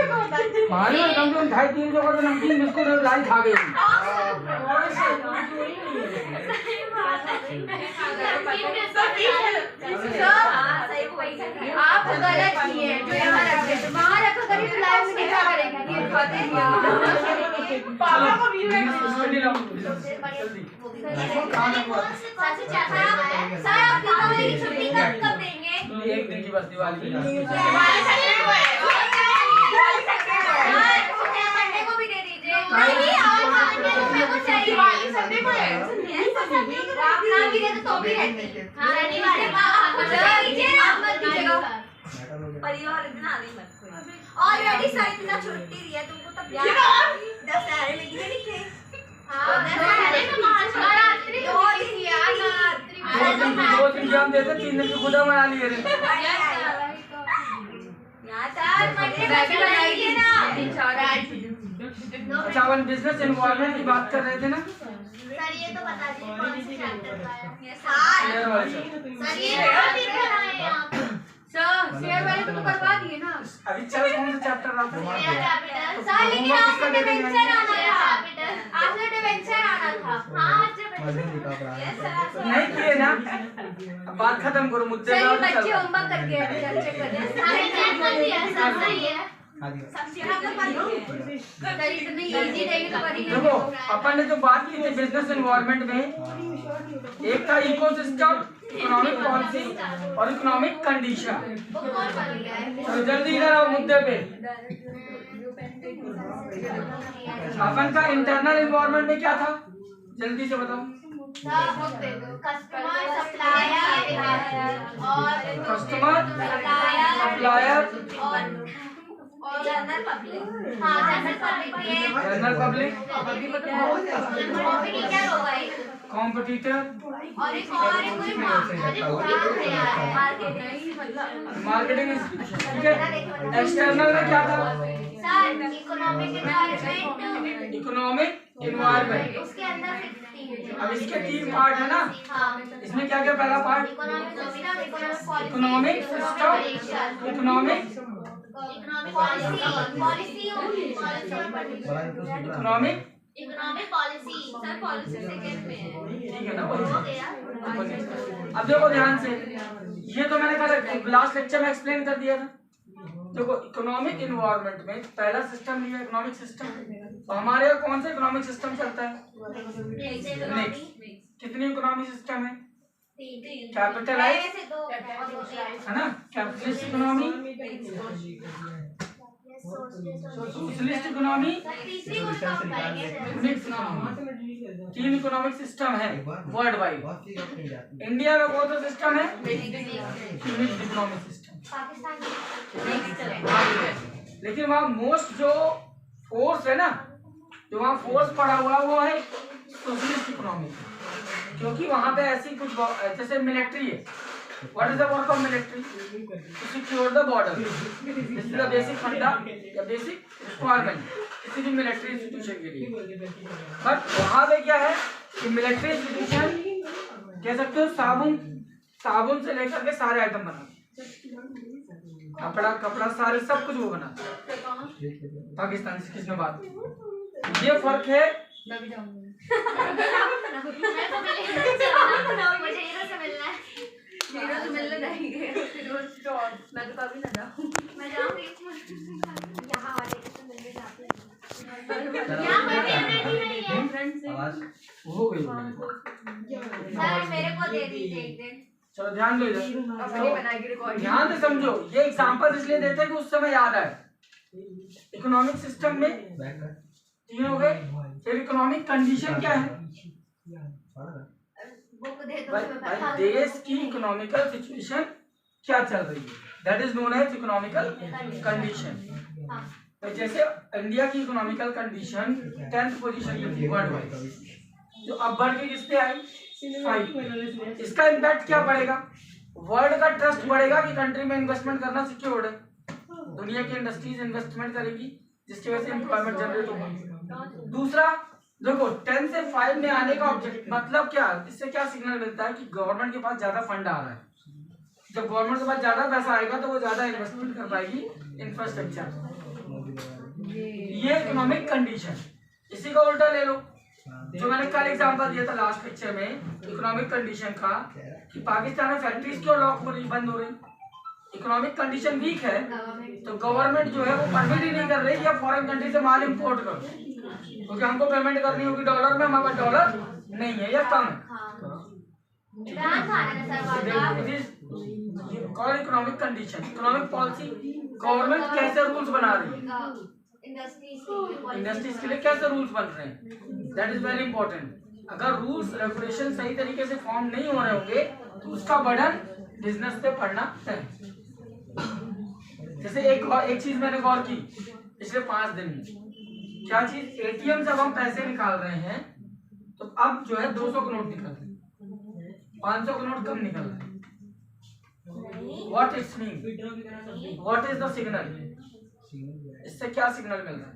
पानी में कम से कम 2.5-3 सौ का तो नमकीन बिस्कुट और लाई खा गई। आप गलत किए जो यहाँ रखे थे वहाँ रखा करिए तो लाइव में क्या करेंगे ये खाते पापा को भी सर आप दीपावली की छुट्टी कब देंगे? एक दिन की बस दिवाली की। संडे को भी दे दीजिए। नहीं और संडे को मेरे को चाहिए। दिवाली संडे को है। आप ना भी दे तो भी रहते हैं। शनिवार आपको दीजिए आप मत दीजिएगा। परिवार इतना नहीं मत कोई। ऑलरेडी सर इतना छुट्टी दिया तुमको तब दशहरे में कितने लिखे? हाँ दशहरे में महाशिवरात्रि 2 दिन यार नवरात्रि 2 दिन एग्जाम देते 3 दिन की खुदा मना लिए रे। अच्छा अपन बिजनेस इन्वॉल्वमेंट की बात कर रहे थे ना सर ये तो बता दीजिए कौन से चैप्टर का है? सर ये शेयर वाले तो करवा दिए ना अभी चलो कौन सा चैप्टर रहा था? सर लेकिन आपने डिवेंचर आना था। आपने डिवेंचर आना था। हाँ नहीं किए ना। अब बात खत्म करो मुद्दे पे। बच्चे होमवर्क करके चेक कर रहे हैं। देखो अपन ने जो बात की थी बिजनेस एनवायरनमेंट में एक था इकोसिस्टम, इकोनॉमिक पॉलिसी और इकोनॉमिक कंडीशन। तो जल्दी इधर आओ मुद्दे पे। अपन का इंटरनल एनवायरनमेंट में क्या था जल्दी से बताओ। कस्टमर सप्लायर और जनरल पब्लिक। हाँ जनरल पब्लिक क्या होगा ये? कॉम्पिटिटर और एक कोई मार्केटिंग। ठीक है एक्सटर्नल में क्या था? Sir economic environment. Economic environment उसके अंदर अब इसके 3 पार्ट है ना। इसमें क्या क्या पहला part economic system, economic policy sir policy second में है। ठीक है ना। अब देखो ध्यान से ये तो मैंने कल लास्ट लेक्चर में एक्सप्लेन कर दिया था। देखो इकोनॉमिक एनवायरनमेंट में पहला सिस्टम लिया इकोनॉमिक सिस्टम। तो हमारे यहाँ कौन सा इकोनॉमिक सिस्टम चलता है? नेक्स्ट कितनी इकोनॉमिक सिस्टम है? कैपिटलाइज है ना, capitalist economy, socialist economy, mix economy. 3 economic system है वर्ल्ड वाइड। इंडिया में कौन सा सिस्टम है? Mix economic system. लेकिन वहाँ मोस्ट जो फोर्स है ना, जो वहाँ फोर्स पड़ा हुआ वो है सोशलिस्ट इकोनॉमी। क्योंकि वहाँ पे ऐसी कुछ जैसे मिलिट्री है। What is the work of military? To secure the border. This is the basic funda या बेसिक रिक्वायरमेंट किसी भी मिलिट्री इंस्टीट्यूशन के लिए। बट वहाँ पे क्या है कि मिलिट्री इंस्टीट्यूशन कह सकते हो साबुन से लेकर के सारे आइटम बनाते, कपड़ा सारे सब कुछ वो बनाते। पाकिस्तान से किसने बात? ये फर्क है। मुझे ये तो मिलना है। हीरो तो मिलने जाएंगे मैं तो कभी ना जाऊँ। मैं जाऊँगी यहाँ वाले तो मिलने जाते हैं। यहाँ पर भी नहीं है फ्रेंड्स हो गई सर मेरे को दे दीजिए एक दिन। चलो ध्यान दो इधर, ध्यान से समझो। ये एग्जांपल इसलिए देते हैं कि उस समय याद आए। इकोनॉमिक सिस्टम में 3 हो गए। फिर इकोनॉमिक कंडीशन क्या है? भाई देश की इकोनॉमिकल सिचुएशन क्या चल रही है, that is known as economical condition. तो जैसे इंडिया की इकोनॉमिकल कंडीशन 10th पोजीशन पे थी वर्ल्ड वाइड, जो अब बढ़ के किस पे आई 5। इसका इम्पैक्ट क्या पड़ेगा? वर्ल्ड का ट्रस्ट बढ़ेगा कि कंट्री में इन्वेस्टमेंट करना सिक्योर्ड है। दुनिया की इंडस्ट्रीज इन्वेस्टमेंट करेगी जिसकी वजह से एम्प्लॉयमेंट जनरेट होगा। दूसरा देखो 10 से 5 में आने का ऑब्जेक्ट मतलब क्या? इससे क्या सिग्नल मिलता है कि गवर्नमेंट के पास ज्यादा फंड आ रहा है। जब गवर्नमेंट के पास ज्यादा पैसा आएगा तो वो ज्यादा इन्वेस्टमेंट कर पाएगी इंफ्रास्ट्रक्चर। ये इकोनॉमिक कंडीशन। इसी का उल्टा ले लो, जो मैंने कल एग्जांपल दिया था लास्ट लेक्चर में इकोनॉमिक कंडीशन का, कि पाकिस्तान में फैक्ट्रीज क्यों लॉक हो रही, बंद हो रही, इकोनॉमिक कंडीशन वीक है, तो गवर्नमेंट जो है वो परमिट ही नहीं कर रही या फॉरेन कंट्री से माल इंपोर्ट करो, क्योंकि हमको पेमेंट करनी होगी डॉलर में, हमारे पास डॉलर नहीं है या कम है। Economic condition, economic policy, government कैसे रूल्स बना रही है, इंडस्ट्रीज के लिए कैसे रूल्स बन रहे हैं, दैट इज वेरी इंपॉर्टेंट। अगर रूल्स रेगुलेशन सही तरीके से फॉर्म नहीं हो रहे होंगे तो उसका बर्डन बिजनेस पे पड़ना है। जैसे एक चीज मैंने गौर की पिछले 5 दिन में, क्या चीज, एटीएम से अब हम पैसे निकाल रहे हैं तो अब जो है 200 का नोट निकल रहे हैं, 500 का नोट कम निकल रहा है। What it's mean, what is the signal, इससे क्या सिग्नल मिल रहा है?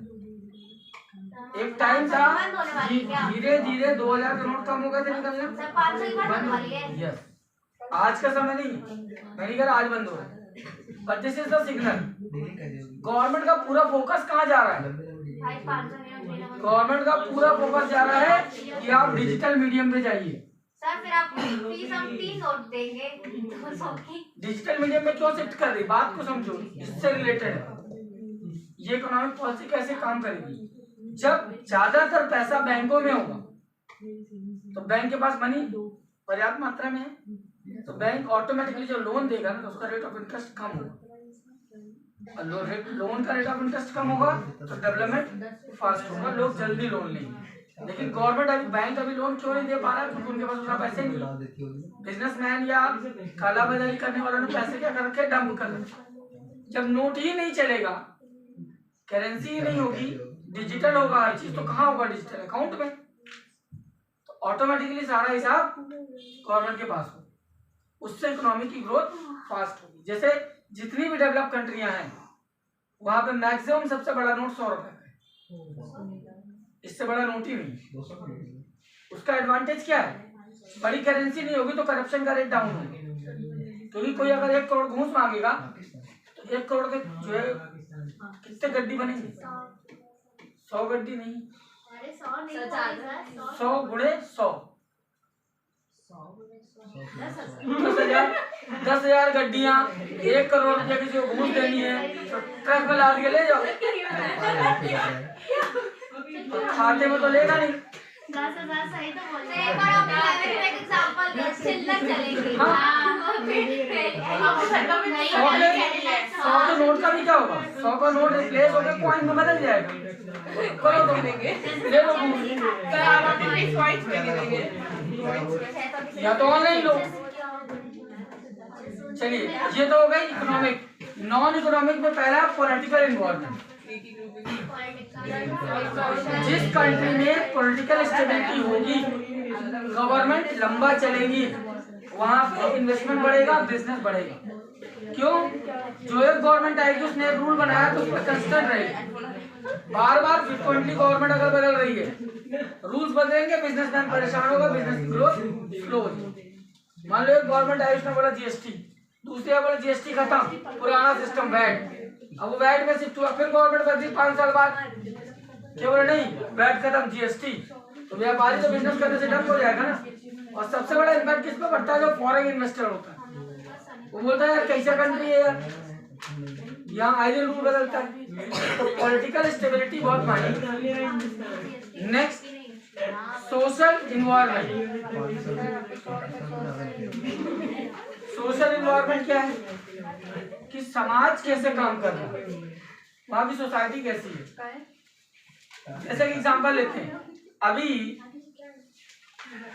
एक टाइम था धीरे धीरे 2000 का नोट कम हो गए थे निकलने, यस, आज का समय नहीं, मैं नहीं कह रहा आज बंद हो रहा है, but this is the signal. Government का पूरा फोकस कहाँ जा रहा है? गवर्नमेंट का पूरा फोकस जा रहा है कि आप डिजिटल मीडियम पे जाइए। सर फिर आप फीस हम 3 नोट देंगे 200 की। डिजिटल मीडियम में क्यों शिफ्ट कर रही, बात को समझो, इससे रिलेटेड है ये इकोनॉमिक पॉलिसी कैसे काम करेगी। जब ज्यादातर पैसा बैंकों में होगा तो बैंक के पास मनी पर्याप्त मात्रा में है, तो बैंक ऑटोमेटिकली जो लोन देगा ना तो उसका रेट ऑफ इंटरेस्ट कम होगा, और लोन का रेट ऑफ इंटरेस्ट कम होगा तो डेवलपमेंट फास्ट होगा, लोग जल्दी लोन लेंगे। लेकिन गवर्नमेंट अभी, बैंक अभी लोन क्यों नहीं दे पा रहा है? क्योंकि उनके पास उतना पैसे नहीं। बिजनेसमैन या कालाबाजारी करने वालों ने पैसे क्या कर रखे, डंप कर रखे। जब नोट ही नहीं चलेगा, करेंसी ही नहीं होगी, डिजिटल होगा हर चीज, तो कहाँ होगा? डिजिटल अकाउंट में, तो ऑटोमेटिकली सारा हिसाब गवर्नमेंट के पास हो, उससे इकोनॉमी की ग्रोथ फास्ट होगी। जैसे जितनी भी डेवलप कंट्रियां हैं वहां पे मैक्सिमम सबसे बड़ा नोट 100 रुपए का है, इससे बड़ा नोट ही नहीं। उसका एडवांटेज क्या है? बड़ी करेंसी नहीं होगी तो करप्शन का रेट डाउन होगा, क्योंकि कोई अगर 1 करोड़ घूस मांगेगा तो 1 करोड़ के जो है कितने गड्डी बनेंगे? 100 गड्डी नहीं, 100 गुणे 100, 10,000 गड्डियां, 1 करोड़ रुपया किसी को घूस देनी है तो ट्रक में लाद के ले जाओ, खाते में तो लेगा नहीं। 10,000 सही तो बोल रहे हैं, एक बार आपने 11 में एग्जांपल दिया, चिल्लर चलेगी। हां 100 के नोट का भी क्या होगा? 100 का नोट रिप्लेस होकर कॉइन में बदल जाएगा, करो तो देंगे, ले लो सर आप अपने इस वॉइस में देंगे या तो ऑनलाइन लो। चलिए ये तो हो गई इकोनॉमिक। नॉन इकोनॉमिक में पहला पॉलिटिकल इन्वॉल्वमेंट। जिस कंट्री में पॉलिटिकल स्टेबिलिटी होगी, गवर्नमेंट लंबा चलेगी, वहां पे इन्वेस्टमेंट बढ़ेगा, बिजनेस बढ़ेगा। क्यों? जो एक गवर्नमेंट आएगी उसने एक रूल बनाया तो उस पर कंस्टेंट रहेगी। बार बार फ्रिक्वेंटली गवर्नमेंट अगर बदल रही है, रूल्स बदलेंगे, बिजनेसमैन परेशान होगा, बिजनेस की ग्रोथ स्लो हो जाएगी। मान लो एक गवर्नमेंट आई, उसने बोला जीएसटी, दूसरे बोला जीएसटी खत्म, पुराना सिस्टम वैट, अब वो वैट में शिफ्ट हुआ, फिर गवर्नमेंट बदली 5 साल बाद, क्या बोला नहीं वैट खत्म जीएसटी, तो व्यापारी तो बिजनेस करने से डर हो जाएगा ना। और सबसे बड़ा इम्पैक्ट किस पे पड़ता है? जो फॉरेन इन्वेस्टर होता है, वो बोलता है यार कैसा कंट्री है यार, यहाँ आए दिन रूल बदलता है, तो पॉलिटिकल स्टेबिलिटी बहुत मायने। Next social environment. Social environment क्या है? कि समाज कैसे काम कर रहा है, वहां की सोसाइटी कैसी है। जैसे कि एग्जांपल लेते हैं, अभी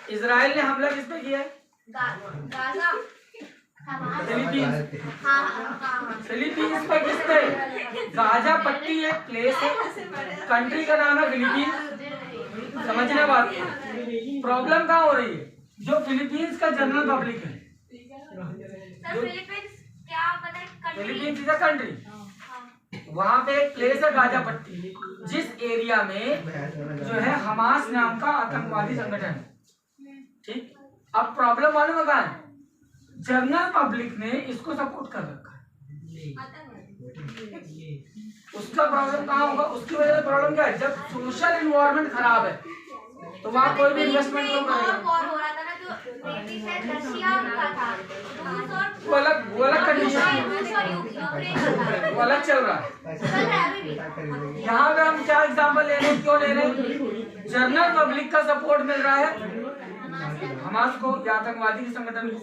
इजराइल ने हमला किस पे किया है? Gaza, Philippines. फिलीपींस पे किस पे? गाजा पट्टी एक प्लेस है, कंट्री का नाम है फिलीपींस। समझने बात, प्रॉब्लम कहाँ हो रही है? जो फिलीपींस का जनरल पब्लिक है, फिलीपींस क्या पता है? फिलीपींस इज अ कंट्री, वहां पे एक प्लेस है गाजा पट्टी, जिस एरिया में जो है हमास नाम का आतंकवादी संगठन है। ठीक, अब प्रॉब्लम मालूम है कहाँ है? जनरल पब्लिक ने इसको सपोर्ट कर रखा है। उसका प्रॉब्लम कहाँ होगा? उसकी वजह से प्रॉब्लम क्या है? जब सोशल एनवायरनमेंट खराब है तो वहाँ कोई भी इन्वेस्टमेंट नहीं करेगा। वॉर हो रहा था ना, जो ब्रिटिश है रशिया का था, वो अलग कंडीशन है, वो अलग चल रहा है। यहाँ पे हम क्या एग्जाम्पल ले रहे हैं, क्यों ले रहे हैं? जनरल पब्लिक का सपोर्ट मिल रहा है हमास को या आतंकवादी के संगठन को,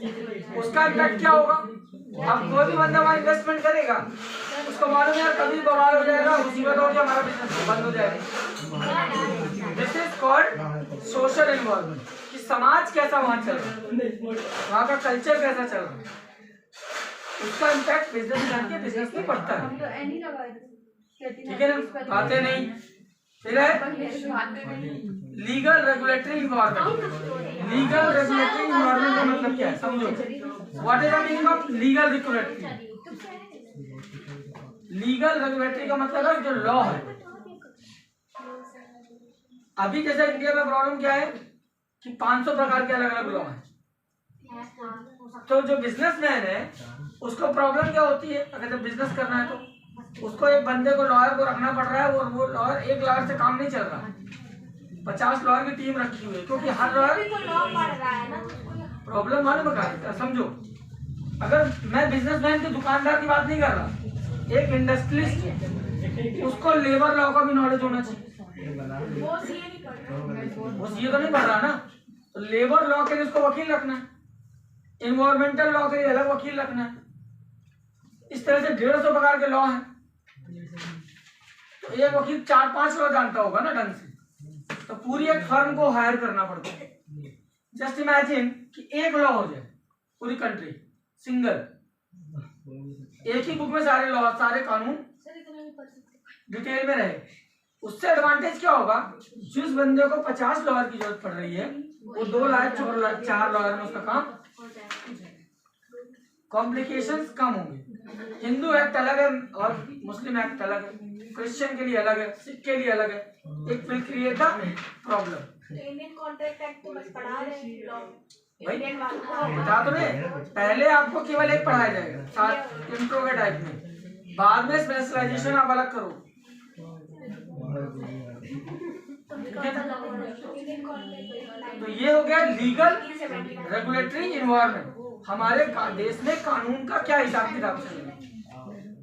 उसका इम्पैक्ट क्या होगा? अब कोई भी बंदा वहाँ इन्वेस्टमेंट करेगा, उसको मालूम है यार कभी बवाल हो जाएगा, मुसीबत होगी, हमारा बिजनेस बंद हो जाएगा। This is called social environment, कि समाज कैसा वहाँ चल रहा है, वहाँ का कल्चर कैसा चल रहा है, उसका इम्पैक्ट बिजनेस में पड़ता है। ठीक है ना? बातें नहीं। फिर है legal regulatory environment. Legal regulatory environment का मतलब क्या है समझो। What is the meaning of legal regulatory? Legal regulatory का मतलब है जो लॉ है। अभी जैसे इंडिया में प्रॉब्लम क्या है कि 500 प्रकार के अलग अलग लॉ हैं। तो जो बिजनेसमैन है उसको प्रॉब्लम क्या होती है, अगर जब बिजनेस करना है तो उसको एक बंदे को लॉयर को रखना पड़ रहा है, और वो लॉयर एक लॉयर से काम नहीं चल रहा, 50 लॉयर की टीम रखी हुई है, क्योंकि हर लॉयर प्रॉब्लम मालूम है। समझो, अगर मैं बिजनेसमैन के दुकानदार की बात नहीं कर रहा, एक इंडस्ट्रियलिस्ट उसको लेबर लॉ का भी नॉलेज होना चाहिए। वो सीए तो नहीं पढ़ रहा ना, तो लेबर लॉ के लिए उसको वकील रखना है, इन्वायरमेंटल लॉ के लिए अलग वकील रखना है। इस तरह से 150 प्रकार के लॉ हैं, तो एक वकील 4-5 लॉ जानता होगा ना ढंग से, तो पूरी एक फर्म को हायर करना पड़ता है। जस्ट इमेजिन कि एक लॉ हो जाए पूरी कंट्री, सिंगल, एक ही बुक में सारे लॉ सारे कानून डिटेल में रहे। उससे एडवांटेज क्या होगा, जिस बंदे को 50 लॉयर की जरूरत पड़ रही है वो 2 लाख 4 लॉयर में उसका काम, कॉम्प्लिकेशंस कम होंगे। हिंदू एक्ट अलग है और मुस्लिम एक्ट अलग है, क्रिश्चियन के लिए अलग है, सिख के लिए अलग है, एक will create a problem. Indian contract act तो बस पढ़ा रहे हैं भाई बता तो नहीं, पहले आपको केवल एक पढ़ाया जाएगा साथ इंट्रो के टाइप में, बाद में स्पेशलाइजेशन आप अलग करो। तो ये हो गया लीगल रेगुलेटरी इन्वायरमेंट। हमारे देश में कानून का क्या हिसाब किताब चल रहा है,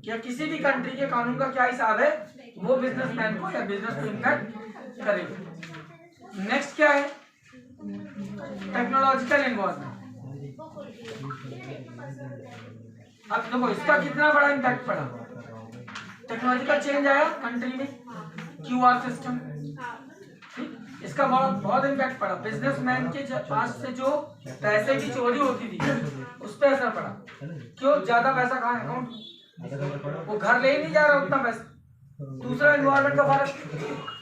या किसी भी कंट्री के कानून का क्या हिसाब है, वो बिजनेसमैन को या बिजनेस को इम्पैक्ट करेगा। नेक्स्ट क्या है, टेक्नोलॉजिकल एनवायरनमेंट। अब देखो इसका कितना बड़ा इम्पैक्ट पड़ा, टेक्नोलॉजिकल चेंज आया कंट्री में, QR सिस्टम, इसका बहुत इम्पैक्ट पड़ा। बिजनेसमैन के पास से जो पैसे की चोरी होती थी उस पर असर पड़ा। क्यों? ज्यादा पैसा कहाँ है अकाउंट, वो घर ले ही नहीं जा रहा उतना पैसा। दूसरा एनवायरनमेंट का फर्क,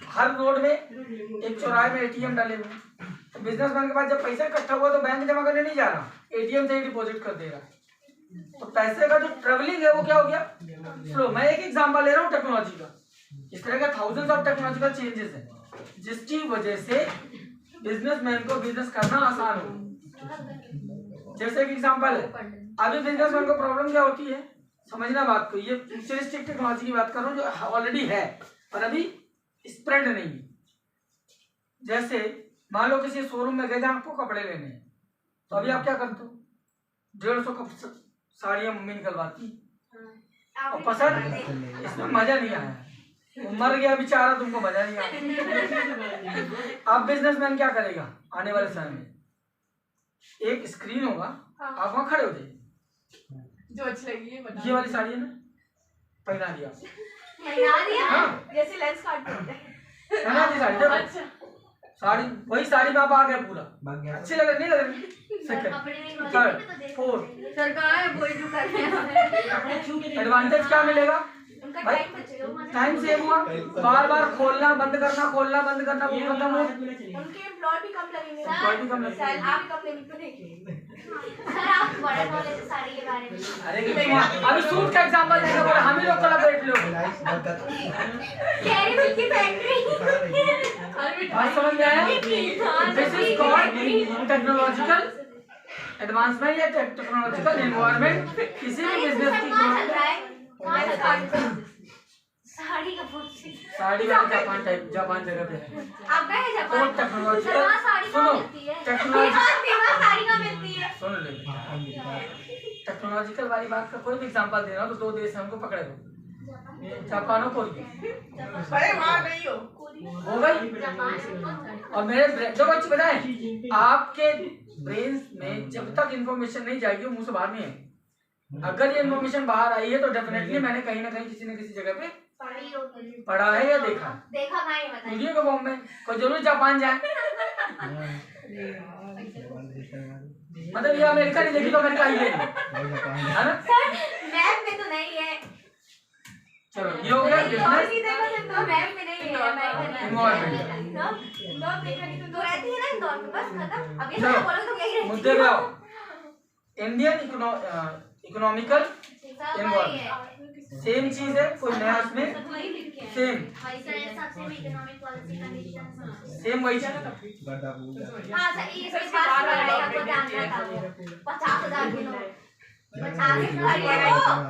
हर रोड में एक चौराहे में ATM डाले हुए, तो बिजनेसमैन के पास जब पैसा इकट्ठा हुआ तो बैंक जमा करने नहीं जा रहा, ATM से ही डिपॉजिट कर देगा। तो पैसे का जो ट्रेवलिंग है वो क्या हो गया, स्लो। मैं एक एग्जांपल ले रहा हूँ टेक्नोलॉजी का, इस तरह का थाउजेंड्स ऑफ टेक्नोलॉजिकल चेंजेस हैं जिसकी वजह से बिजनेसमैन को बिजनेस करना आसान हो। जैसे कि एग्जांपल है, अभी बिजनेसमैन को प्रॉब्लम क्या होती है, समझना बात को, ये फ्यूचरिस्टिक टेक्नोलॉजी की बात कर रहा हूँ जो ऑलरेडी है और अभी स्प्रेड नहीं है। जैसे मान लो किसी शोरूम में गए जहाँ आपको कपड़े लेने हैं, तो अभी आप क्या करते हो, 150 साड़ियाँ मम्मी निकलवाती और पसंद, इसमें मजा नहीं आया, मर गया बेचारा, तुमको मजा नहीं आया। अब बिजनेसमैन क्या करेगा, आने वाले समय में एक स्क्रीन होगा, आप वहाँ खड़े हो जाइए, जो अच्छी लगी है ये वाली साड़ी है ना, पहना दिया, हाँ, जैसे लेंस काटते हैं, पहना दी साड़ी, देखो अच्छा साड़ी, वही साड़ी में आप आ गए पूरा, अच्छी लग रही नहीं लग रही, सेकंड थर्ड फोर्थ, एडवांटेज क्या मिलेगा भाई, टाइम सेव हुआ, बार बार खोलना बंद करना वो खत्म हो, उनके एम्प्लॉय भी कम लगेंगे, सैलरी भी कम लेंगे। सर आप बड़ा नॉलेज है साड़ी के बारे में। अरे अभी सूट का एग्जांपल देंगे, बोले हम ही लोग कोलैबोरेट लो, कैरी मिल्क की फैक्ट्री, बात समझ में आया? This is called technological advancement या टेक्नोलॉजिकल एनवायरनमेंट। किसी भी बिजनेस की साड़ी का पूछ साड़ी का जापान टाइप, जापान जगह पे है। आप गए हैं तो जापान? टेक्नोलॉजिकल, वहाँ साड़ी कहाँ मिलती है? टेक्नोलॉजी, वहाँ साड़ी कहाँ मिलती है? सुन ले, टेक्नोलॉजिकल वाली बात का कोई भी एग्जांपल दे रहा हूँ तो 2 देश हमको पकड़े हो, जापान और कोरिया। अरे वहाँ नहीं हो। हो गई। और मेरे जो बच्चे बताएं, आपके ब्रेन में जब तक इन्फॉर्मेशन नहीं जाएगी वो मुंह से बाहर नहीं है। अगर ये इन्फॉर्मेशन बाहर आई है तो डेफिनेटली मैंने कहीं ना कहीं किसी न किसी जगह पे पढ़ा है या देखा नहीं बताइए। वीडियो के फॉर्म में। कोई जरूर जापान जाए, मतलब ये अमेरिका नहीं देखी तो अमेरिका ही लेगी, है ना? मैप में तो नहीं है। चलो ये हो गया बिजनेस मैप में नहीं है। इन्वायरमेंट। इंदौर देखा नहीं तो रहती है ना इंदौर में, बस खत्म। अब ये चलो, सब बोलोगे तो क्या ही रहती है। मुद्दे पे आओ। इंडियन इकोनॉमिकल इन्वायरमेंट सेम चीज है, कोई नया उसमें सेम सेम वही चीज। हाँ सही, इस बात पर आई आपको ध्यान रखा था 50,000 किलो 50,000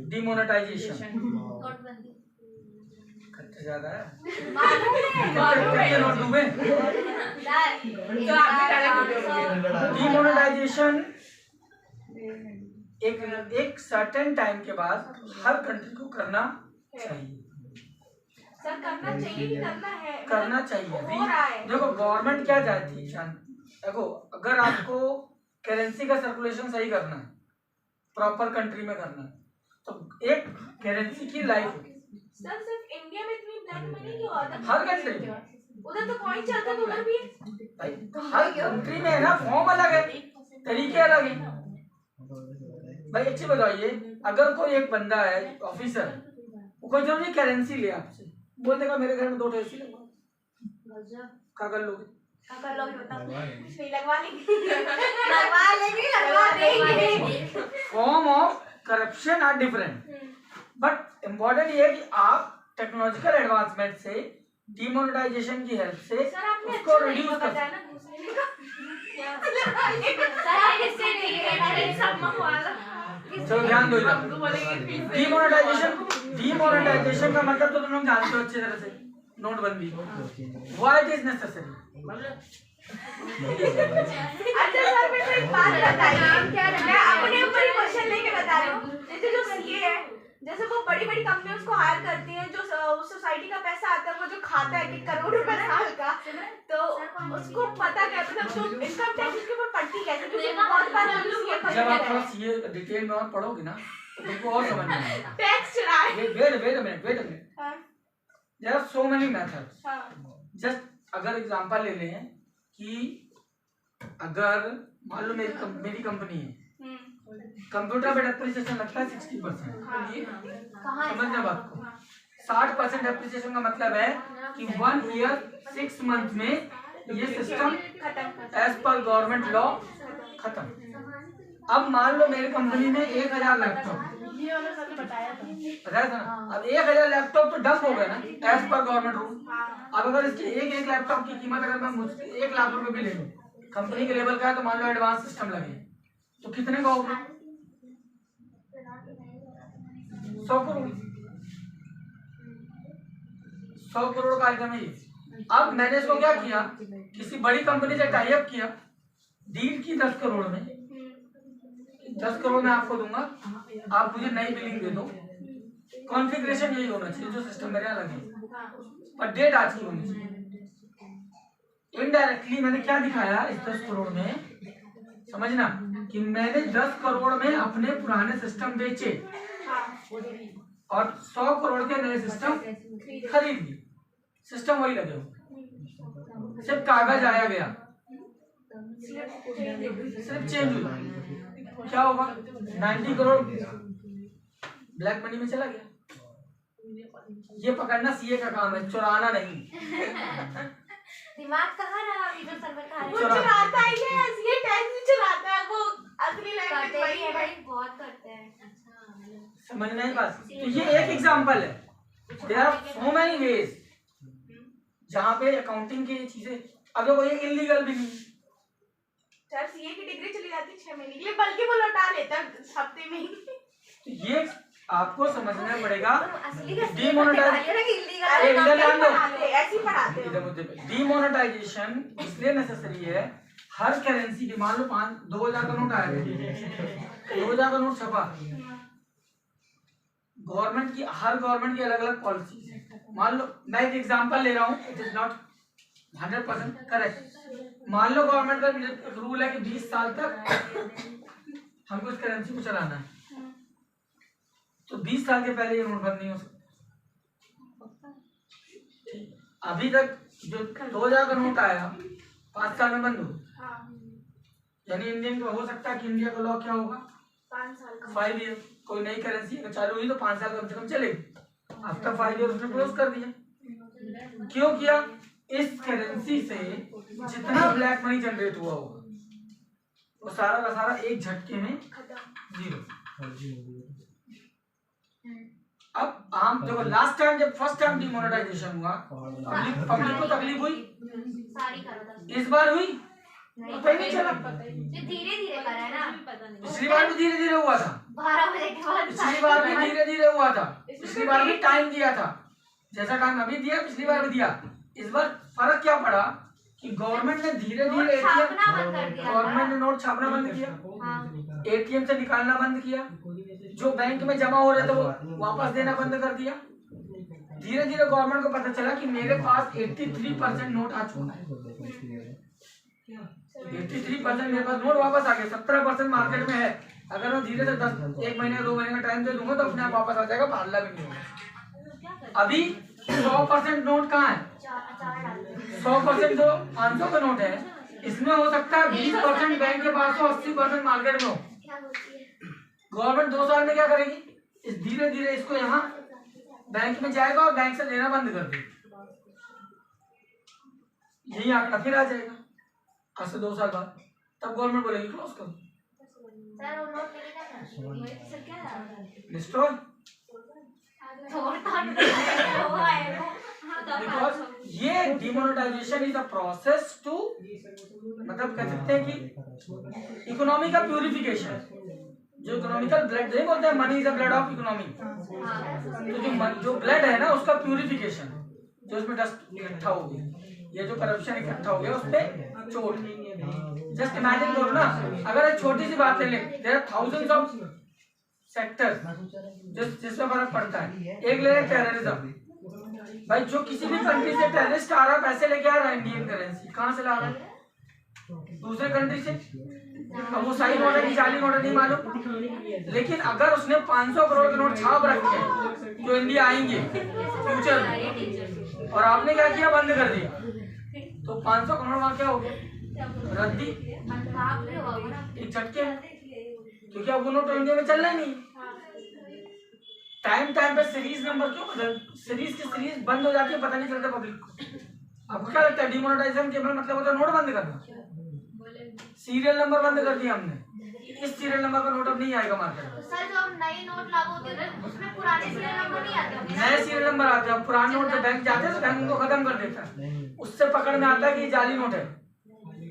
डिमोनेटाइजेशन नोटबंदी खर्चा ज्यादा है। मालूम कितने नोट डूबे? डिमोनेटाइजेशन एक सर्टेन टाइम के बाद हर कंट्री को करना चाहिए। सर करना चाहिए कि करना है? करना चाहिए। हो रहा है। देखो गवर्नमेंट क्या चाहती है, देखो अगर आपको करेंसी का सर्कुलेशन सही करना है, प्रॉपर कंट्री में करना है, तो एक करेंसी की लाइफ। सर सिर्फ इंडिया में इतनी ब्लैक मनी क्यों आता है? हर कंट्री उधर तो कॉइन चलता है, तो उधर भी है। भाई हर कंट्री में है ना, फॉर्म अलग है, तरीके अलग हैं। भाई अच्छी बताइए, अगर कोई एक बंदा है ऑफिसर, वो कोई जरूरी करेंसी ले आपसे, बोल देगा मेरे घर में 2 टैक्सी लगवा, क्या कर लोगे? कर लो भी बताओ। नहीं लगवा लेंगे। Form of corruption are different, but important ये है कि आप टेक्नोलॉजिकल एडवांसमेंट से, डिमोनेटाइजेशन की हेल्प से सर आपने उसको अच्छा रिड्यूस कर बताया ना दूसरे का। सर इससे नहीं है, सब मंगवाला। चलो ध्यान दो इधर। हमको बोलेंगे फीस से। डिमोनेटाइजेशन का मतलब तो तुम लोग जानते हो अच्छी तरह से, नोटबंदी। Why it is necessary? अच्छा सर मेरे को एक बात बताइए, मैं अपने ऊपर ही क्वेश्चन लेके बता रही हूँ। जैसे जो सीए है, जैसे वो बड़ी बड़ी कंपनी उसको हायर करती है, जो सोसाइटी का पैसा आता है वो जो खाता है कि करोड़ रुपए साल का, तो उसको पता क्या, मतलब जो इनकम टैक्स उसके ऊपर पड़ती कैसे? क्योंकि बहुत बार हम लोग ये जब आप थोड़ा सीए डिटेल में और पढ़ोगे ना तो देखो और समझ में आएगा। टैक्स चुराए। Wait a minute. There are so many methods. हाँ जस्ट अगर एग्जांपल ले लें कि अगर मान लो मेरी कंपनी है, कंप्यूटर पे डेप्रिसिएशन लगता है 60%। समझना बात को। 60% डेप्रिसिएशन का मतलब है कि 1 ईयर 6 मंथ में ये system as per government law खत्म। अब मान लो मेरी कंपनी में 1000 लैपटॉप, ये वाला सर बताया था ना, अब 1000 लैपटॉप तो डंप हो गए ना एज पर गवर्नमेंट रूल। अब अगर इसके एक लैपटॉप की कीमत अगर मैं मुझसे 1 लाख रुपए भी ले लूं, कंपनी के लेवल का है, तो मान लो एडवांस सिस्टम लगे तो कितने का होगा? 100 करोड़। 100 करोड़ का आइटम है ये। अब मैंने इसको क्या किया, किसी बड़ी कंपनी से टाई अप किया, डील की 10 करोड़ में, 10 करोड़ में आपको दूंगा, आप मुझे नई बिलिंग दे दो। कॉन्फ़िगरेशन यही होना चाहिए जो सिस्टम मेरे यहाँ लगे, और डेट आज की होनी चाहिए। इनडायरेक्टली मैंने क्या दिखाया इस 10 करोड़ में, समझना कि मैंने 10 करोड़ में अपने पुराने सिस्टम बेचे और 100 करोड़ के नए सिस्टम खरीद लिए। सिस्टम वही लगे हो, सिर्फ कागज आया गया, सिर्फ चेंज हुआ। क्या होगा? 90 करोड़ ब्लैक मनी में चला गया। ये पकड़ना सीए का काम है, चुराना नहीं। दिमाग कहाँ रहा अभी तो सर बता रहे वो चुराता है, ये टैक्स भी चुराता है, वो असली लैंग्वेज करते वही हैं है। भाई, बहुत करते हैं। अच्छा समझना ही बात। तो ये एक एग्जांपल है, there are so many ways जहाँ पे अकाउंटिंग की चीजें, अब देखो ये इलीगल भी नहीं। सर सीए की डिग्री चली जाती है 6 महीने के लिए, बल्कि वो लौटा लेता है हफ्ते में ही। तो ये आपको समझना पड़ेगा डीमोनेटाइजेशन इसलिए नेसेसरी है। हर करेंसी की मान लो 2000 का नोट आया, 2000 का नोट छपा, गवर्नमेंट की हर गवर्नमेंट की अलग अलग पॉलिसी है। मान लो मैं एक एग्जांपल ले रहा हूँ, इट इज नॉट 100% करेक्ट। मान लो गवर्नमेंट का एक रूल है कि 20 साल तक हमको इस करेंसी को चलाना है, तो 20 साल के पहले ये नोट बंद नहीं हो सकता। अभी तक जो 2000 का नोट आया 5 साल में बंद हो, यानी इंडियन को हो सकता है कि इंडिया का लॉ क्या होगा 5 ईयर। कोई नई करेंसी अगर चालू हुई तो 5 साल कम से कम चलेगी। आफ्टर 5 ईयर उसने क्लोज कर दिया। क्यों किया? इस करेंसी से जितना ब्लैक मनी जनरेट हुआ होगा वो सारा का सारा एक झटके में जीरो। अब हम देखो लास्ट टाइम जब फर्स्ट टाइम डिमोनेटाइजेशन हुआ पब्लिक को तकलीफ हुई, इस बार हुई पता ही नहीं चला। धीरे धीरे करा है ना, पिछली बार भी धीरे धीरे हुआ था, 12 बजे के बाद पिछली बार भी धीरे धीरे हुआ था, पिछली बार भी टाइम दिया था, जैसा टाइम अभी दिया पिछली बार भी दिया। इस बार फर्क क्या पड़ा कि गवर्नमेंट ने धीरे धीरे गवर्नमेंट ने नोट छापना बंद किया, एटीएम से निकालना बंद किया, जो बैंक में जमा हो रहे थे वो वापस देना बंद कर दिया। धीरे धीरे गवर्नमेंट को पता चला कि मेरे पास 83% नोट आ चुका है, 83% मेरे पास नोट वापस आ गया, 17% मार्केट में है। अगर मैं धीरे से 1 महीने 2 महीने का टाइम दे दूंगा तो अपने आप वापस आ जाएगा, पाला भी नहीं होगा। अभी 100% नोट कहाँ है? 100% जो 500 का नोट है इसमें हो सकता है 20% बैंक के पास हो, 80% मार्केट में हो। गवर्नमेंट 2 साल में क्या करेगी? इस धीरे धीरे इसको यहाँ बैंक में जाएगा और बैंक से लेना बंद कर देगा। यही आंकड़ा फिर आ जाएगा आज से 2 साल बाद, तब गवर्नमेंट बोलेगी क्लोज करो, डिस्ट्रॉय। बिकॉज ये demonetisation is a process to, मतलब कह सकते हैं कि इकोनॉमी का प्यूरिफिकेशन। जो इकोनॉमिकल ब्लड नहीं बोलते हैं, money is a blood of economy, तो जो ब्लड है ना उसका प्यूरिफिकेशन, जो उसमें डस्ट इकट्ठा हो गया, ये जो करप्शन इकट्ठा हो गया उस पर चोट। जस्ट इमेजिन करो ना, अगर एक छोटी सी बात ले लें, there are thousands of sectors जिसमें फर्क पड़ता है। एक ले लें टेररिज्म, भाई जो किसी भी कंट्री से टेररिस्ट आ रहा है पैसे लेके आ रहा है, इंडियन करेंसी कहाँ से ला रहा है? दूसरे कंट्री से। अब वो सही नोट है कि जाली नोट है नहीं मालूम, लेकिन अगर उसने 500 करोड़ के नोट छाप रखे हैं जो इंडिया आएंगे फ्यूचर में, और आपने क्या किया? बंद कर दिया, तो 500 करोड़ वहां क्या हो गया? रद्दी, एक झटके में, क्योंकि अब वो नोट इंडिया में चल रहा ही नहीं। टाइम टाइम पे सीरीज नंबर क्यों बदल, सीरीज की सीरीज बंद हो जाती है, पता नहीं चलता पब्लिक को। आपको क्या लगता है डिमोनेटाइजेशन के मतलब होता है नोट बंद करना? सीरियल नंबर बंद कर दिया हमने, इस सीरियल नंबर का नोट अब नहीं आएगा मार्केट में। सर जो अब नए नोट लागू होते हैं ना उसमें पुराने सीरियल नंबर नहीं आते, नए सीरियल नंबर आते हैं। पुराने नोट जब बैंक जाते हैं तो बैंक उनको खत्म कर देता है, उससे पकड़ में आता है कि ये जाली नोट है।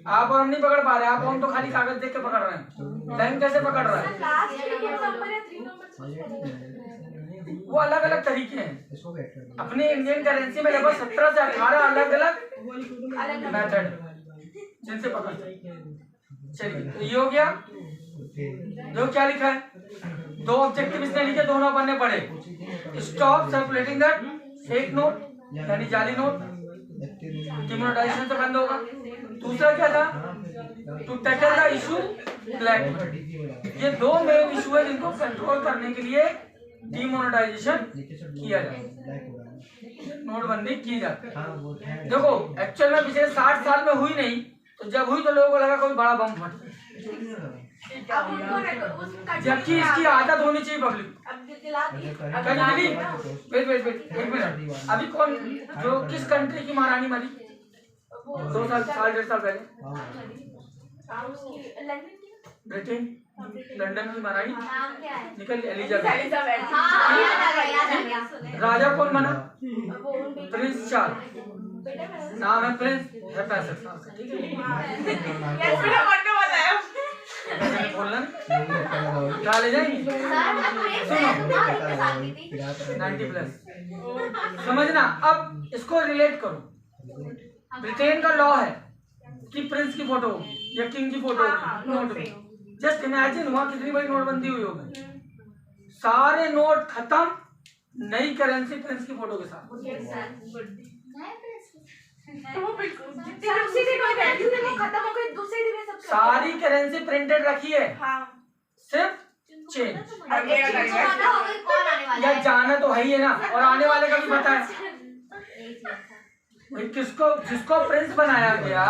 आप और हम नहीं पकड़ पा रहे, आप हम तो खाली कागज देख के पकड़ रहे हैं, बैंक कैसे पकड़ रहा है? वो अलग अलग तरीके हैं। अपने इंडियन करेंसी में लगभग 17 से 18 अलग अलग मेथड जिनसे पकड़ते हैं। चलिए तो ये हो गया। जो क्या लिखा है, 2 ऑब्जेक्टिव इसने लिखे, दोनों पन्ने पढ़े। Stop circulating that fake note यानी जाली नोट, डिमोनेटाइजेशन से बंद होगा। दूसरा क्या था? To tackle the issue black money. ये 2 मेन इशू है जिनको कंट्रोल करने के लिए डिमोनेटाइजेशन किया जाए, नोटबंदी की जाती है। देखो एक्चुअल में पिछले 60 साल में हुई नहीं, तो जब हुई तो लोगों को लगा कोई बड़ा बम फट, जबकि इसकी आदत होनी चाहिए पब्लिक। वेट एक मिनट, अभी कौन जो किस कंट्री की महारानी मरी 2 साल 1.5 साल पहले? ब्रिटेन लंदन की महारानी निकल एलिजाबेथ। राजा कौन बना? प्रिंस चार्ल्स, नाम है प्रिंस, है 65 साल का, ठीक है। बोलना क्या ले जाएंगे सर अब ब्रेक है तो क्या इतने साल की थी 90+। समझना, अब इसको रिलेट करो। ब्रिटेन का लॉ है कि प्रिंस की फोटो होगी या किंग की फोटो होगी नोट में। जस्ट इमेजिन वहां कितनी बड़ी नोटबंदी हुई होगी, सारे नोट खत्म, नई करेंसी प्रिंस की फोटो के साथ। तो वो जितनी उसी दिन कोई वैल्यू थी वो खत्म हो गई, दूसरे दिन में सब सारी करेंसी प्रिंटेड रखी है, हाँ सिर्फ चेंज जाना हो गई, कौन आने वाला या है? जाना तो है ही है ना, और आने वाले का भी पता है। भाई किसको, जिसको प्रिंस बनाया गया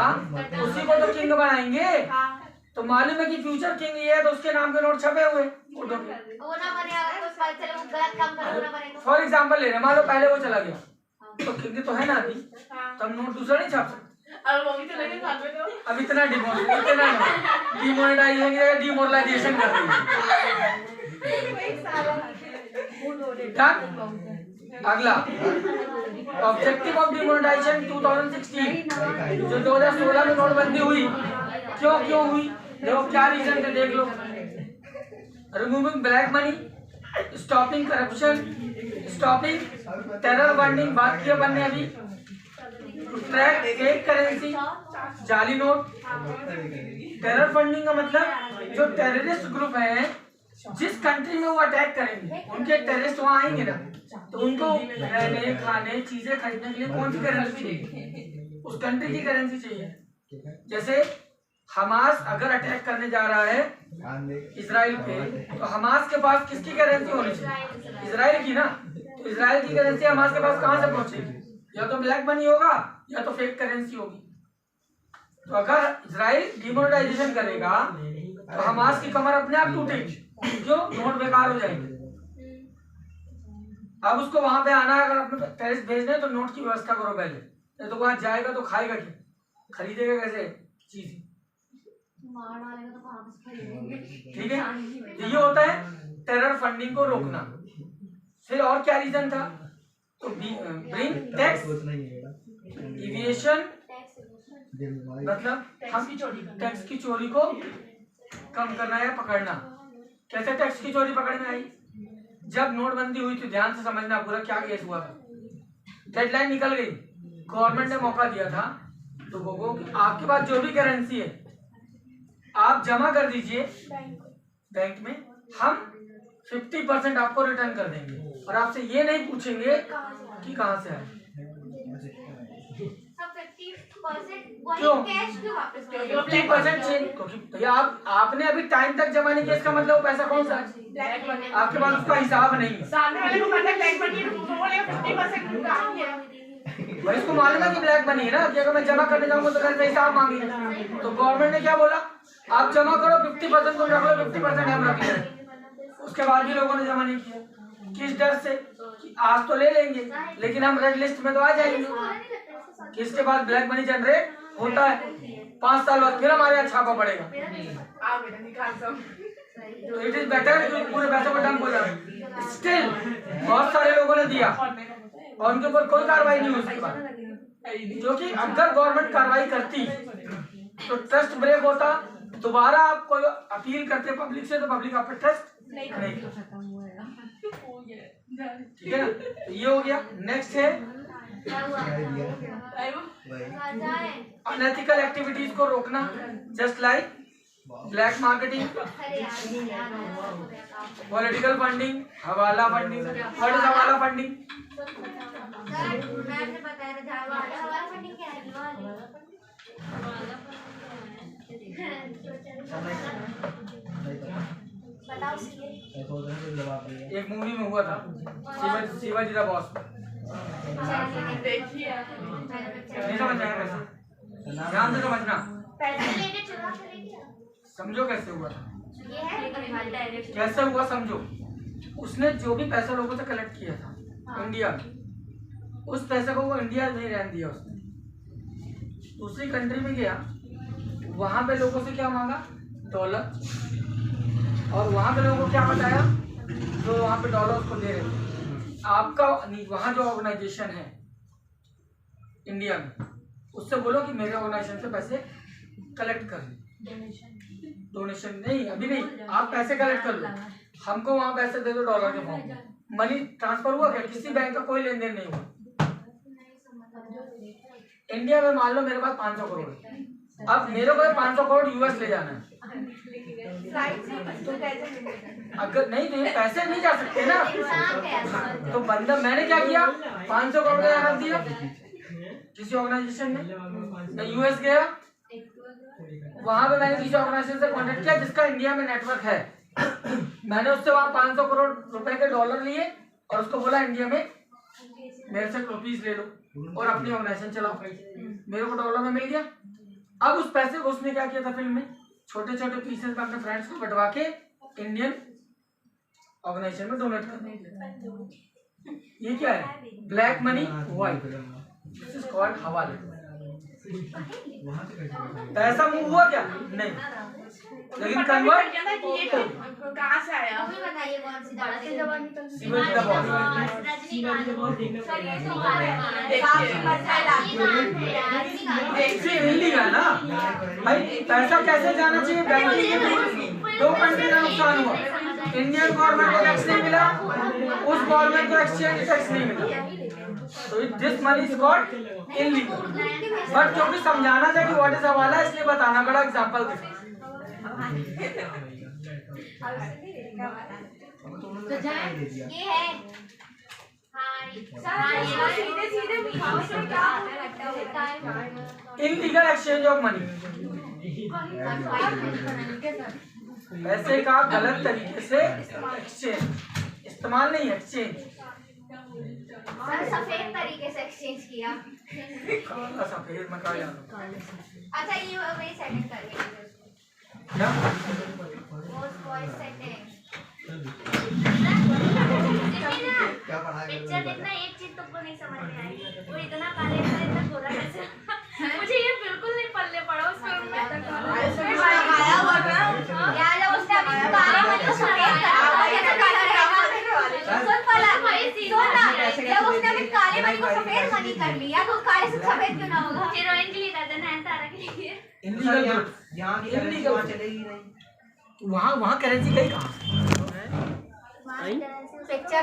उसी को तो किंग बनाएंगे। हाँ तो मालूम है कि फ्यूचर किंग ये है तो उसके नाम के नोट छपे हुए फोटो के। वो ना बने अगर कुछ पता चले वो गलत काम करे, वो ना बने तो फॉर एग्जाम्पल ले रहे, मान लो पहले वो चला गया तो किंग तो है ना अभी, हाँ तो हम नोट दूसरा नहीं छाप सकते। और वो भी तो लगे साथ में तो अब इतना डिमोनेटाइजेशन कर दी। अगला ऑब्जेक्टिव ऑफ डिमोनेटाइजेशन 2016, जो 2016 में नोटबंदी हुई, क्यों हुई, देखो क्या रीजन थे देख लो। Removing black money, stopping corruption, stopping terror funding, बात की अपन ने अभी, ट्रैक फेक करेंसी, जाली नोट। टेरर फंडिंग का मतलब जो टेररिस्ट ग्रुप है जिस कंट्री में वो अटैक करेंगे उनके टेररिस्ट वहां आएंगे ना, तो उनको रहने खाने चीजें खरीदने के लिए कौन सी करेंसी चाहिए, उस कंट्री की करेंसी चाहिए। जैसे हमास अगर अटैक करने जा रहा है इजराइल पे, तो हमास के पास किसकी करेंसी होनी चाहिए, इजराइल की ना। तो इजराइल की करेंसी हमास के पास कहाँ से पहुंचेगी, या तो ब्लैक मनी होगा या तो फेक करेंसी होगी। तो अगर इजराइल डिमोनेटाइजेशन करेगा तो हमास की कमर अपने आप टूटेगी, क्यों, नोट बेकार हो जाएंगे। अब उसको वहां पे आना है, अगर अपने टेररिस्ट भेजने तो नोट की व्यवस्था करो पहले, नहीं तो वहां जाएगा तो खाएगा क्या, खरीदेगा कैसे चीज, मार डालेगा तो कहाँ से खरीदेंगे? ठीक है। तो ये होता है टेरर फंडिंग को रोकना। फिर और क्या रीजन था, तो ब्रिंग टैक्स इविएशन, मतलब हम टैक्स की चोरी को कम करना या पकड़ना। कैसे टैक्स की चोरी पकड़ में आई, जब नोटबंदी हुई थी, ध्यान से समझना पूरा क्या केस हुआ था। डेडलाइन निकल गई, गवर्नमेंट ने मौका दिया था लोगों को कि आपके पास जो भी करेंसी है आप जमा कर दीजिए बैंक में, हम 50% आपको रिटर्न कर देंगे और आपसे ये नहीं पूछेंगे कि कहाँ से आए। सब 50% वही क्यों? कैश क्यों वापस करेंगे? 50% चेंज, क्योंकि भैया आपने अभी टाइम तक जमा नहीं किया, इसका मतलब वो पैसा कौन सा है, ब्लैक मनी आपके पास उसका हिसाब नहीं है। सामने वाले को पता है ब्लैक मनी है, तो वो बोलेगा 50% काम किया। भाई इसको मालूम है कि ब्लैक मनी है ना, कि अगर मैं जमा करने जाऊंगा तो घर पे हिसाब मांगेगा। तो गवर्नमेंट ने क्या बोला, आप जमा करो 50% तुम रख लो, 50% हम रख लेंगे। उसके बाद भी लोगों ने जमा नहीं किया, किस डर से कि आज तो ले लेंगे लेकिन हम रेड लिस्ट में तो आ जाएंगे। किसके बाद ब्लैक मनी जनरेट होता है, 5 साल बाद फिर हमारे यहाँ छापा पड़ेगा। आ बेटा निकाल सब। तो इट इज बेटर कि पूरे पैसों को डंप हो जाए। स्टिल बहुत सारे लोगों ने दिया और उनके ऊपर कोई कार्रवाई नहीं हुई उसके बाद, क्योंकि अगर गवर्नमेंट कार्रवाई करती तो ट्रस्ट ब्रेक होता, दोबारा आप कोई अपील करते पब्लिक से तो पब्लिक आप पे ट्रस्ट नहीं करता। ठीक है ना, तो ये हो गया। नेक्स्ट है अनएथिकल एक्टिविटीज को रोकना, just like black marketing, political funding, हवाला फंडिंग। व्हाट इज हवाला फंडिंग? मैंने बताया था हवाला फंडिंग क्या है? बताओ एक मूवी में हुआ था, शिवाजी द बॉस। देखिए नहीं समझ आया कैसे, ध्यान से समझना, पैसे लेके चुरा के लेके समझो कैसे हुआ था, ये है डायरेक्ट कैसे हुआ समझो। उसने जो भी पैसा लोगों से कलेक्ट किया था इंडिया में, उस पैसे को वो इंडिया नहीं रहने दिया, उसने दूसरी कंट्री में गया, वहां पे लोगों से क्या मांगा, डॉलर, और वहां पे लोगों को क्या बताया, जो वहां पे डॉलर उसको दे रहे थे, आपका वहां जो ऑर्गेनाइजेशन है इंडिया में, उससे बोलो कि मेरे ऑर्गेनाइजेशन से पैसे कलेक्ट कर ले, डोनेशन नहीं, अभी नहीं, आप पैसे कलेक्ट कर लो, हमको वहाँ पैसे दे दो डॉलर के फॉर्म में। मनी ट्रांसफर हुआ क्या? किसी बैंक का कोई लेन देन नहीं हुआ। इंडिया में मान लो मेरे पास 500 करोड़ है, अब मेरे को 500 करोड़ यूएस ले जाना है, अगर नहीं तो ये पैसे नहीं जा सकते ना। तो बंदा मैंने क्या किया, 500 करोड़ का रख दिया किसी ऑर्गेनाइजेशन में, मैं यूएस गया, वहां पे मैंने किसी ऑर्गेनाइजेशन से कॉन्टेक्ट किया जिसका इंडिया में नेटवर्क है, मैंने उससे वहां 500 करोड़ रुपए के डॉलर लिए और उसको बोला इंडिया में मेरे से रुपीस ले लो और अपनी ऑर्गेनाइजेशन चलाओ, मेरे को डॉलर में मिल गया। अब उस पैसे को उसने क्या किया था, फिल्म में छोटे छोटे पीसेस में अपने फ्रेंड्स को बंटवा के इंडियन ऑर्गेनाइजेशन में डोनेट कर दिया। ये क्या है, black money white, this is called हवाला। पैसा मूव हुआ क्या? नहीं, लेकिन कन्वर्ट कहाँ से आया? वो भी बताइए कौन सी दवा से दवा निकल सीवेज द बॉडी। इलीगल ना भाई, पैसा कैसे जाना चाहिए बैंक के थ्रू? दो कंट्री का नुकसान हुआ, इंडियन गवर्नमेंट को टैक्स नहीं मिला, उस गवर्नमेंट को एक्सचेंज टैक्स नहीं मिला, तो this money is called illegal. But क्योंकि समझाना था कि व्हाट इज हवाला, इसलिए बताना पड़ा एग्जांपल के साथ। तो जाए ये है सीधे सीधे इलीगल एक्सचेंज ऑफ मनी, पैसे का गलत तरीके से एक्सचेंज, इस्तेमाल नहीं, एक्सचेंज। सर सफेद तरीके से एक्सचेंज किया। काला सफेद में क्या जाना। अच्छा ये वही सेटिंग करके क्या वॉइस सेटिंग पिक्चर देखना, एक चीज तुमको नहीं समझ में आई, वो इतना काले था, इतना गोरा कैसे? मुझे ये बिल्कुल नहीं पल्ले पड़ा उस फिल्म में। आया हुआ ना यार जब उसने अभी काले मनी को सफेद करा कैसे काला रहेगा? सुन पला भाई सुन ना, जब उसने अभी काले मनी को सफेद मनी कर लिया तो काले से सफेद क्यों ना होगा? हीरोइन के लिए कर देना है, तारा के लिए। इलीगल यहाँ की करेंसी वहाँ चलेगी नहीं। वहाँ करेंसी गई कहाँ? पिक्चर